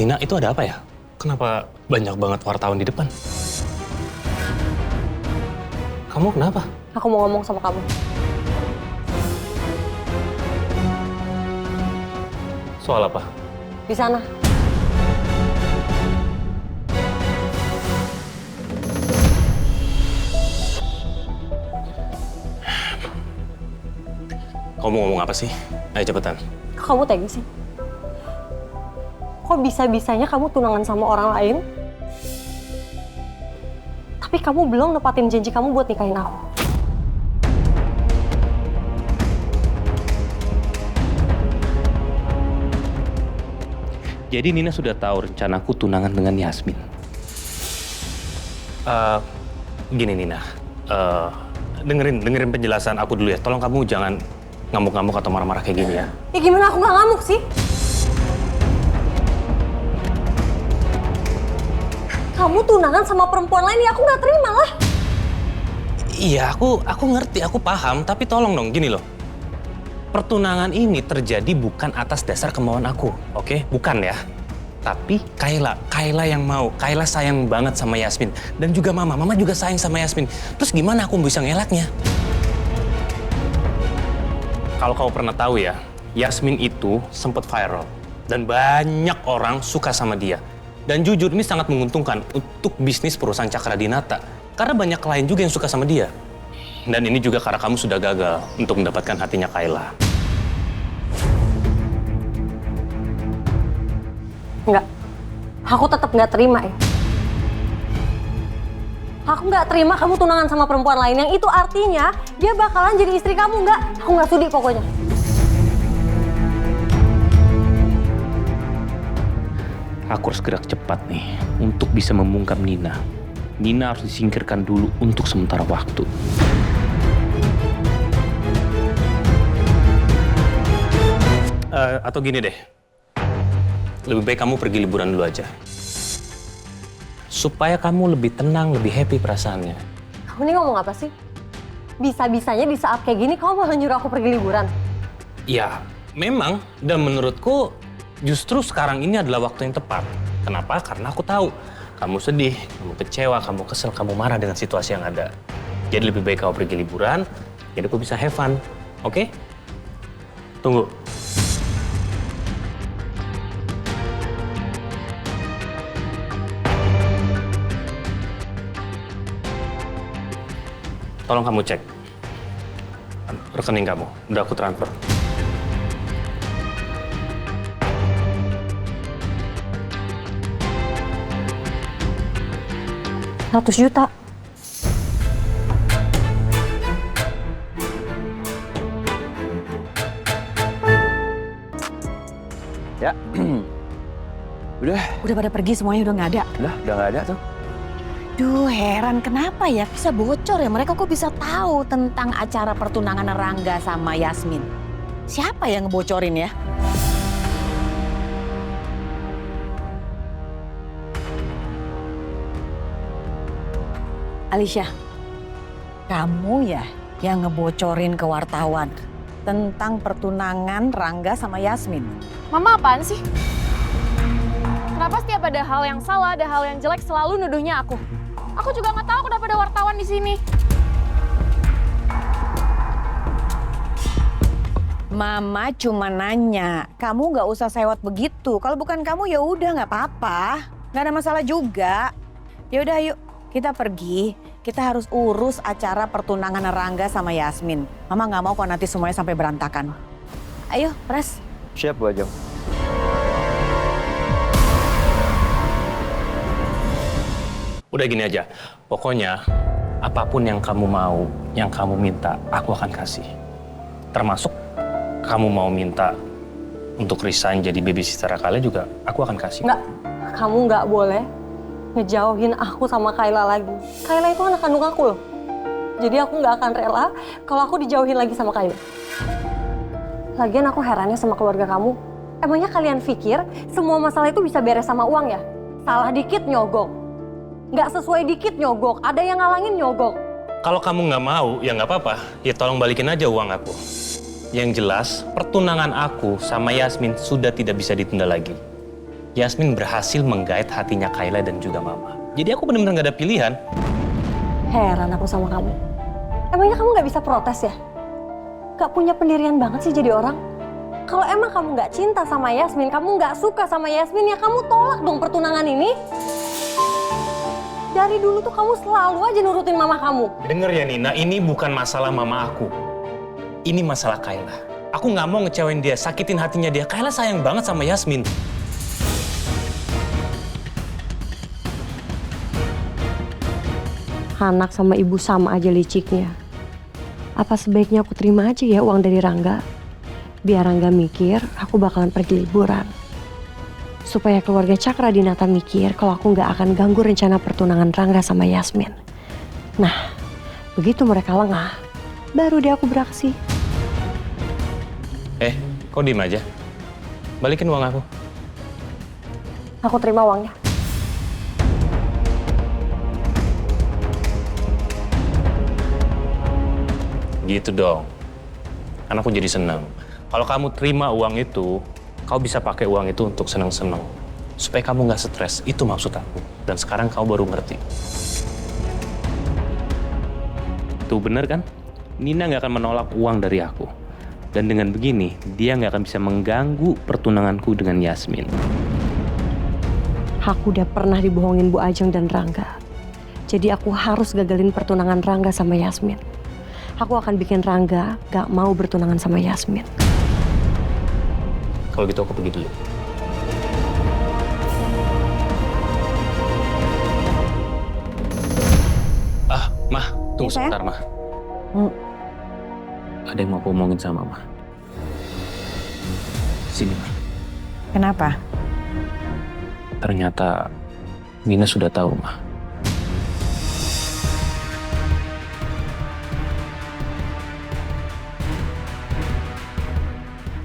Nina, itu ada apa ya? Kenapa banyak banget wartawan di depan? Kamu kenapa? Aku mau ngomong sama kamu. Soal apa? Di sana. Kamu mau ngomong apa sih? Ayo cepetan. Kok kamu tega sih? Kok bisa-bisanya kamu tunangan sama orang lain? Tapi kamu belum nepatin janji kamu buat nikahin aku. Jadi Nina sudah tahu rencanaku tunangan dengan Yasmin. Gini Nina, dengerin penjelasan aku dulu ya. Tolong kamu jangan ngamuk-ngamuk atau marah-marah kayak gini ya. Ya gimana aku nggak ngamuk sih? Kamu tunangan sama perempuan lain, ya aku nggak terima lah. Iya, aku ngerti, aku paham. Tapi tolong dong, gini loh. Pertunangan ini terjadi bukan atas dasar kemauan aku, oke? Bukan ya. Tapi Kayla yang mau. Kayla sayang banget sama Yasmin. Dan juga Mama juga sayang sama Yasmin. Terus gimana aku bisa ngelaknya? Kalau kamu pernah tahu ya, Yasmin itu sempat viral. Dan banyak orang suka sama dia. Dan jujur ini sangat menguntungkan untuk bisnis perusahaan Cakradinata. Karena banyak klien juga yang suka sama dia. Dan ini juga karena kamu sudah gagal untuk mendapatkan hatinya Kayla. Enggak. Aku tetap nggak terima ya. Aku nggak terima kamu tunangan sama perempuan lain. Yang itu artinya dia bakalan jadi istri kamu. Nggak. Aku nggak sudi pokoknya. Aku harus gerak cepat nih untuk bisa membungkam Nina. Nina harus disingkirkan dulu untuk sementara waktu. Atau gini deh, lebih baik kamu pergi liburan dulu aja. Supaya kamu lebih tenang, lebih happy perasaannya. Kamu ini ngomong apa sih? Bisa-bisanya di saat kayak gini kamu malah nyuruh aku pergi liburan. Ya, memang. Dan menurutku justru sekarang ini adalah waktu yang tepat. Kenapa? Karena aku tahu kamu sedih, kamu kecewa, kamu kesel, kamu marah dengan situasi yang ada. Jadi lebih baik kamu pergi liburan, jadi aku bisa have fun. Oke? Tunggu. Tolong kamu cek rekening kamu, udah aku transfer. Rp100 juta. Ya, Udah pada pergi semuanya, udah nggak ada. udah nggak ada tuh. Duh, heran kenapa ya bisa bocor ya? Mereka kok bisa tahu tentang acara pertunangan Rangga sama Yasmin? Siapa yang ngebocorin ya? Alicia, kamu ya yang ngebocorin ke wartawan tentang pertunangan Rangga sama Yasmin. Mama apaan sih? Kenapa setiap ada hal yang salah, ada hal yang jelek selalu nuduhnya aku? Aku juga nggak tahu kenapa ada wartawan di sini. Mama cuma nanya, kamu nggak usah sewot begitu. Kalau bukan kamu ya udah nggak apa-apa, nggak ada masalah juga. Ya udah yuk kita pergi. Kita harus urus acara pertunangan Rangga sama Yasmin. Mama nggak mau kok nanti semuanya sampai berantakan. Ayo, Pres. Siap, Bu Ajeng. Udah gini aja, pokoknya apapun yang kamu mau, yang kamu minta, aku akan kasih. Termasuk kamu mau minta untuk resign jadi babysitter Kayla juga, aku akan kasih. Nggak. Kamu nggak boleh ngejauhin aku sama Kayla lagi. Kayla itu anak kandung aku loh. Jadi aku nggak akan rela kalau aku dijauhin lagi sama Kayla. Lagian aku herannya sama keluarga kamu. Emangnya kalian pikir semua masalah itu bisa beres sama uang ya? Salah dikit nyogok. Nggak sesuai dikit nyogok. Ada yang ngalangin nyogok. Kalau kamu nggak mau, ya nggak apa-apa. Ya tolong balikin aja uang aku. Yang jelas, pertunangan aku sama Yasmin sudah tidak bisa ditunda lagi. Yasmin berhasil menggait hatinya Kayla dan juga Mama. Jadi aku benar-benar gak ada pilihan. Heran aku sama kamu. Emangnya kamu nggak bisa protes ya? Gak punya pendirian banget sih jadi orang. Kalau emang kamu nggak cinta sama Yasmin, kamu nggak suka sama Yasmin, ya kamu tolak dong pertunangan ini. Dari dulu tuh kamu selalu aja nurutin mama kamu. Dengar ya Nina, ini bukan masalah Mama aku. Ini masalah Kayla. Aku nggak mau ngecewain dia, sakitin hatinya dia. Kayla sayang banget sama Yasmin. Anak sama ibu sama aja liciknya. Apa sebaiknya aku terima aja ya uang dari Rangga? Biar Rangga mikir aku bakalan pergi liburan. Supaya keluarga Cakradinata mikir kalau aku nggak akan ganggu rencana pertunangan Rangga sama Yasmin. Nah, begitu mereka lengah, baru deh aku beraksi. Kok diem aja? Balikin uang aku. Aku terima uangnya. Gitu dong. Kan aku jadi senang. Kalau kamu terima uang itu, kau bisa pakai uang itu untuk senang-senang. Supaya kamu nggak stres, itu maksud aku. Dan sekarang kau baru ngerti. Tuh bener kan? Nina nggak akan menolak uang dari aku. Dan dengan begini, dia nggak akan bisa mengganggu pertunanganku dengan Yasmin. Aku udah pernah dibohongin Bu Ajeng dan Rangga. Jadi aku harus gagalin pertunangan Rangga sama Yasmin. Aku akan bikin Rangga gak mau bertunangan sama Yasmin. Kalau gitu aku pergi dulu. Mah, tunggu Ya, sebentar, Mah. Ada yang mau aku omongin sama Mah. Sini, Mah. Kenapa? Ternyata Nina sudah tahu, Mah.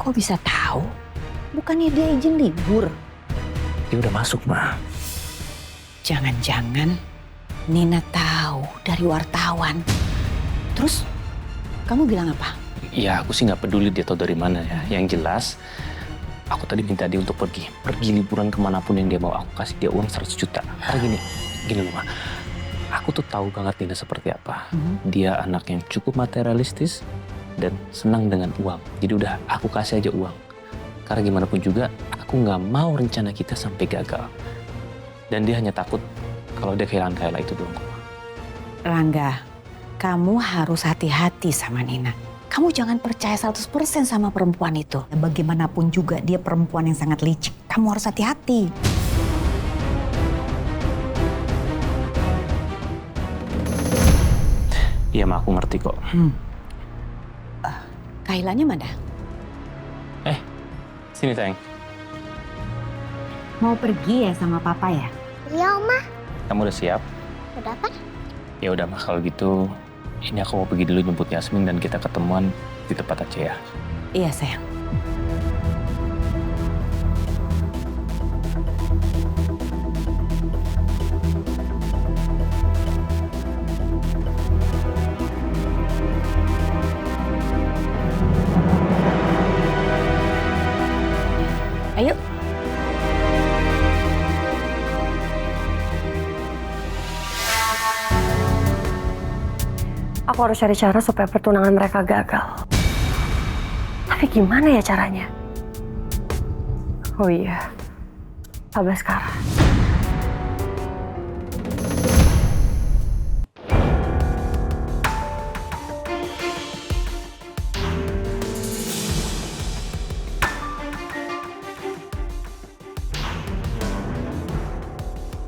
Kok bisa tahu? Bukannya dia izin libur? Dia udah masuk, Mah. Jangan-jangan Nina tahu dari wartawan. Terus kamu bilang apa? Ya, aku sih nggak peduli dia tahu dari mana ya. Yang jelas, aku tadi minta dia untuk pergi liburan kemanapun yang dia mau. Aku kasih dia uang 100 juta. Karena gini loh, Mah. Aku tuh tahu banget Nina seperti apa. Dia anak yang cukup materialistis dan senang dengan uang. Jadi udah aku kasih aja uang. Karena gimana pun juga, aku nggak mau rencana kita sampai gagal. Dan dia hanya takut kalau dia kehilangan Kayla itu doang. Rangga, kamu harus hati-hati sama Nina. Kamu jangan percaya 100% sama perempuan itu. Bagaimanapun juga dia perempuan yang sangat licik. Kamu harus hati-hati. Iya, Mah, aku ngerti kok. Kailanya mana? Sini, Teng. Mau pergi ya sama papa ya? Iya, Oma. Kamu udah siap? Udah apa? Ya udah, Mah, kalau gitu ini aku mau pergi dulu jemput Yasmin dan kita ketemuan di tempat aja ya. Iya sayang. Ayo. Aku harus cari cara supaya pertunangan mereka gagal. Tapi gimana ya caranya? Oh iya, Pak Baskara.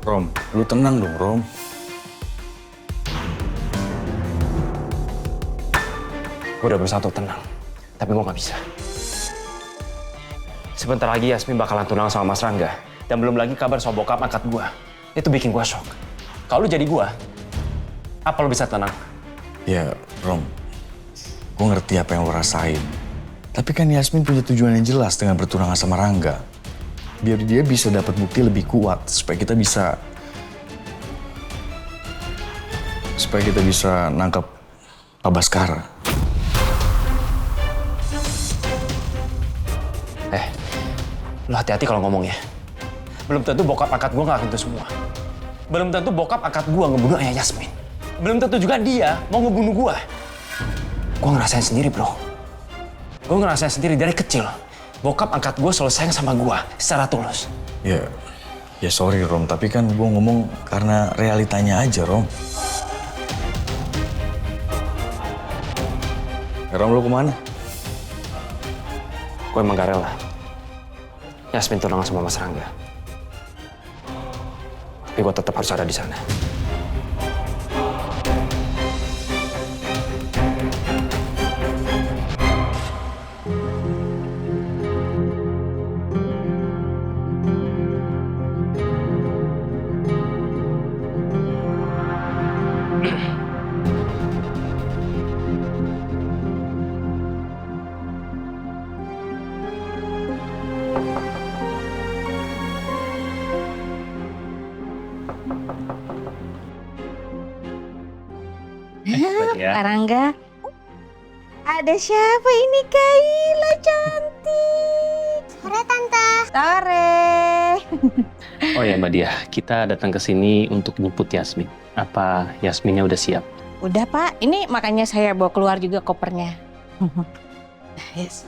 Rom, lu tenang dong, Rom. Gue udah berusaha untuk tenang, tapi gue gak bisa. Sebentar lagi Yasmin bakalan tunangan sama Mas Rangga. Dan belum lagi kabar soal bokap angkat gue. Itu bikin gue shock. Kalau lu jadi gue, apa lu bisa tenang? Ya, Rom, gue ngerti apa yang lo rasain. Tapi kan Yasmin punya tujuan yang jelas dengan bertunangan sama Rangga. Biar dia bisa dapat bukti lebih kuat, supaya kita bisa nangkap Pak Baskara. Lu hati-hati kalau ngomong ya. Belum tentu bokap angkat gue ngelakuin itu semua. Belum tentu bokap angkat gue ngebunuh ayah Yasmin. Belum tentu juga dia mau ngebunuh gue. Gue ngerasain sendiri, bro. Gue ngerasain sendiri dari kecil. Bokap angkat gue selalu sayang sama gue secara tulus. Ya sorry Rom, tapi kan gue ngomong karena realitanya aja Rom. Rom, lu kemana? Gue emang gak rela Yasmin tunangan sama Mas Rangga. Tapi gue tetap harus ada di sana. Pak Rangga. Ada siapa ini? Kayla cantik. Sore Tante. Sore. Oh ya Mbak Dia, kita datang ke sini untuk jemput Yasmin. Apa Yasminnya udah siap? Udah Pak, ini makanya saya bawa keluar juga kopernya. Yes.